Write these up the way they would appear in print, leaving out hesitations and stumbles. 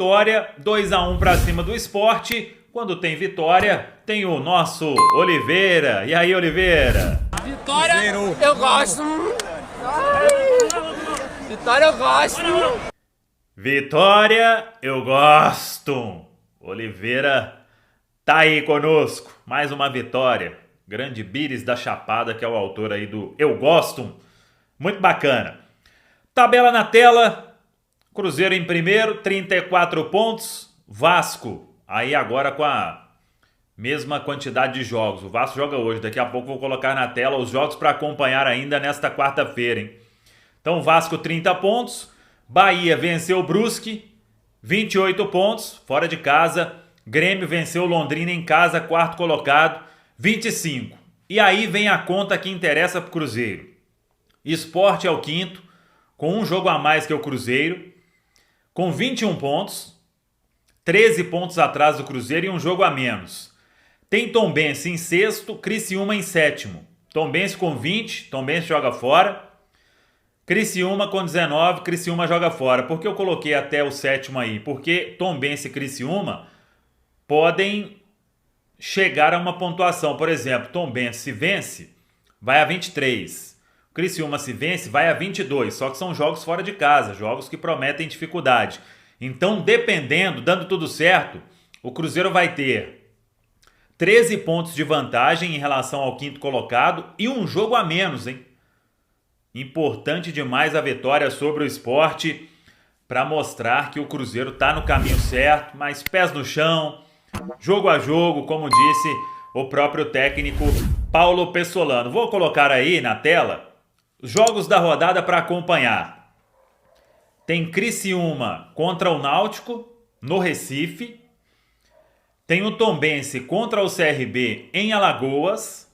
vitória, 2-1 para cima do Sport. Quando tem vitória, tem o nosso Oliveira. E aí, Oliveira? Vitória, eu gosto. Vitória, eu gosto. Vitória, eu gosto. Oliveira tá aí conosco. Mais uma vitória. Grande Bires da Chapada, que é o autor aí do Eu Gosto. Muito bacana. Tabela na tela. Cruzeiro em primeiro, 34 pontos. Vasco, aí agora com a mesma quantidade de jogos. O Vasco joga hoje. Daqui a pouco vou colocar na tela os jogos para acompanhar ainda nesta quarta-feira, hein? Então, Vasco 30 pontos. Bahia venceu o Brusque, 28 pontos, fora de casa. Grêmio venceu o Londrina em casa, quarto colocado, 25. E aí vem a conta que interessa para o Cruzeiro. Sport é o quinto, com um jogo a mais que o Cruzeiro, com 21 pontos, 13 pontos atrás do Cruzeiro e um jogo a menos. Tem Tombense em sexto, Criciúma em sétimo. Tombense com 20, Tombense joga fora. Criciúma com 19, Criciúma joga fora. Por que eu coloquei até o sétimo aí? Porque Tombense e Criciúma podem chegar a uma pontuação. Por exemplo, Tombense se vence, vai a 23. Criciúma se vence, vai a 22. Só que são jogos fora de casa, jogos que prometem dificuldade. Então, dependendo, dando tudo certo, o Cruzeiro vai ter 13 pontos de vantagem em relação ao quinto colocado e um jogo a menos, hein? Importante demais a vitória sobre o Sport para mostrar que o Cruzeiro está no caminho certo, mas pés no chão, jogo a jogo, como disse o próprio técnico Paulo Pessolano. Vou colocar aí na tela os jogos da rodada para acompanhar. Tem Criciúma contra o Náutico no Recife. Tem o Tombense contra o CRB em Alagoas.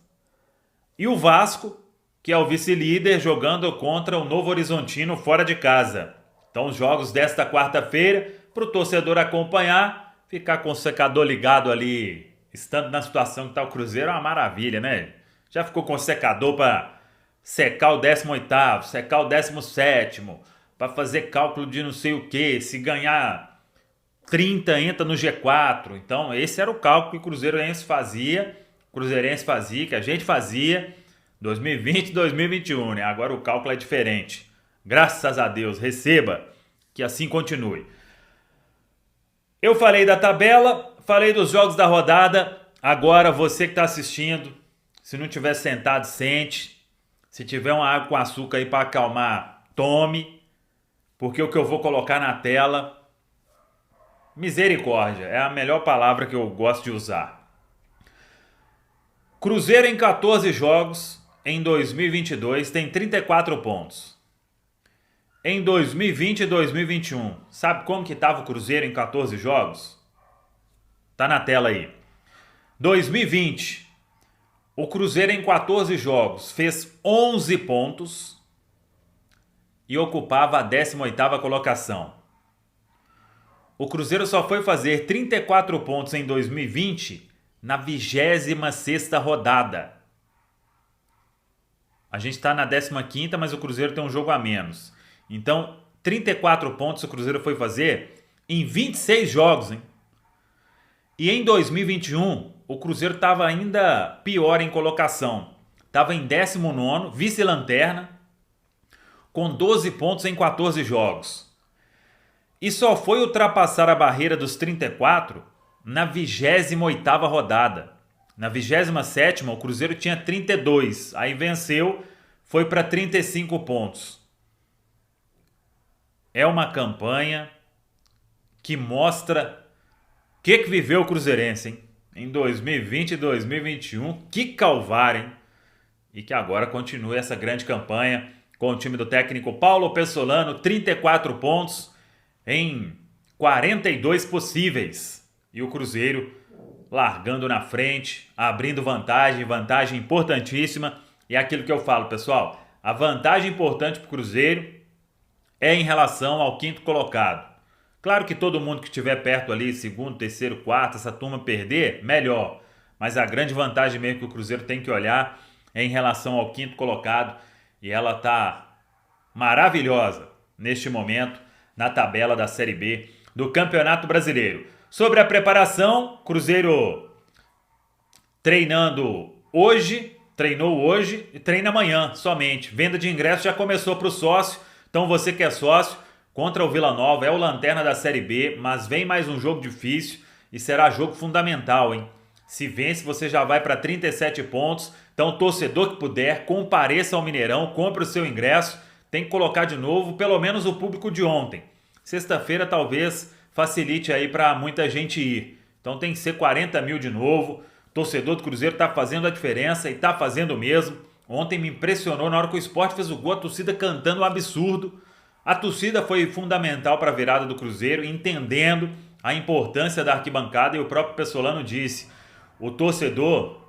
E o Vasco, que é o vice-líder, jogando contra o Novo Horizontino fora de casa. Então, os jogos desta quarta-feira, para o torcedor acompanhar, ficar com o secador ligado ali, estando na situação que está o Cruzeiro, é uma maravilha, né? Já ficou com o secador para secar o 18º, secar o 17º, para fazer cálculo de não sei o que, se ganhar 30 entra no G4. Então, esse era o cálculo que o Cruzeirense fazia, que a gente fazia, 2020 e 2021, né? Agora o cálculo é diferente. Graças a Deus, receba, que assim continue. Eu falei da tabela, falei dos jogos da rodada. Agora você que está assistindo, se não tiver sentado, sente. Se tiver uma água com açúcar aí para acalmar, tome. Porque o que eu vou colocar na tela, misericórdia, é a melhor palavra que eu gosto de usar. Cruzeiro em 14 jogos. Em 2022 tem 34 pontos. Em 2020 e 2021, sabe como que estava o Cruzeiro em 14 jogos? Tá na tela aí. 2020, o Cruzeiro em 14 jogos fez 11 pontos e ocupava a 18ª colocação. O Cruzeiro só foi fazer 34 pontos em 2020 na 26ª rodada. A gente está na 15ª, mas o Cruzeiro tem um jogo a menos. Então, 34 pontos o Cruzeiro foi fazer em 26 jogos, hein? E em 2021, o Cruzeiro estava ainda pior em colocação. Estava em 19º, vice-lanterna, com 12 pontos em 14 jogos. E só foi ultrapassar a barreira dos 34 na 28ª rodada. Na 27ª, o Cruzeiro tinha 32. Aí venceu, foi para 35 pontos. É uma campanha que mostra o que viveu o Cruzeirense, hein? Em 2020 e 2021. Que calvário, hein? E que agora continue essa grande campanha com o time do técnico Paulo Pessolano. 34 pontos em 42 possíveis. E o Cruzeiro largando na frente, abrindo vantagem importantíssima. E é aquilo que eu falo, pessoal, a vantagem importante para o Cruzeiro é em relação ao quinto colocado. Claro que todo mundo que estiver perto ali, segundo, terceiro, quarto, essa turma perder, melhor. Mas a grande vantagem mesmo que o Cruzeiro tem que olhar é em relação ao quinto colocado. E ela está maravilhosa neste momento na tabela da Série B do Campeonato Brasileiro. Sobre a preparação, Cruzeiro treinando hoje, treinou hoje e treina amanhã somente. Venda de ingressos já começou para o sócio, então você que é sócio, contra o Vila Nova, é o lanterna da Série B, mas vem mais um jogo difícil e será jogo fundamental, hein? Se vence, você já vai para 37 pontos, então torcedor que puder, compareça ao Mineirão, compre o seu ingresso, tem que colocar de novo pelo menos o público de ontem. Sexta-feira talvez facilite aí para muita gente ir, então tem que ser 40 mil de novo. Torcedor do Cruzeiro está fazendo a diferença e está fazendo mesmo. Ontem me impressionou na hora que o Sport fez o gol, a torcida cantando um absurdo. A torcida foi fundamental para a virada do Cruzeiro, entendendo a importância da arquibancada, e o próprio Pessolano disse: o torcedor,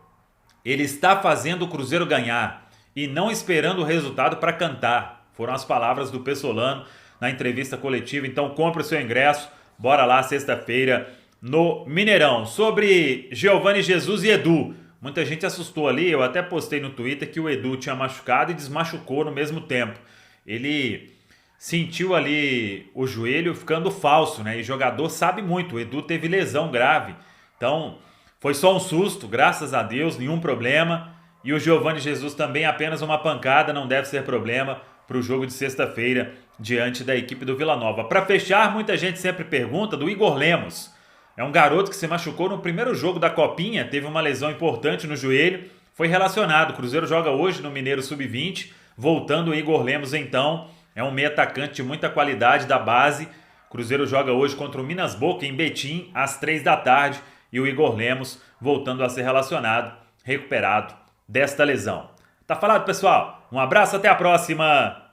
ele está fazendo o Cruzeiro ganhar e não esperando o resultado para cantar. Foram as palavras do Pessolano na entrevista coletiva. Então compre o seu ingresso, bora lá sexta-feira no Mineirão. Sobre Giovani Jesus e Edu, muita gente assustou ali, eu até postei no Twitter que o Edu tinha machucado e desmachucou no mesmo tempo. Ele sentiu ali o joelho ficando falso, né? E jogador sabe muito, o Edu teve lesão grave, então foi só um susto, graças a Deus, nenhum problema. E o Giovani Jesus também apenas uma pancada, não deve ser problema para o jogo de sexta-feira diante da equipe do Vila Nova. Para fechar, muita gente sempre pergunta do Igor Lemos. É um garoto que se machucou no primeiro jogo da Copinha, teve uma lesão importante no joelho, foi relacionado. O Cruzeiro joga hoje no Mineiro Sub-20, voltando o Igor Lemos então. É um meio atacante de muita qualidade da base. O Cruzeiro joga hoje contra o Minas Boca em Betim, às 3 da tarde. E o Igor Lemos voltando a ser relacionado, recuperado desta lesão. Tá falado, pessoal? Um abraço, até a próxima.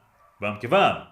Vamos que vamos!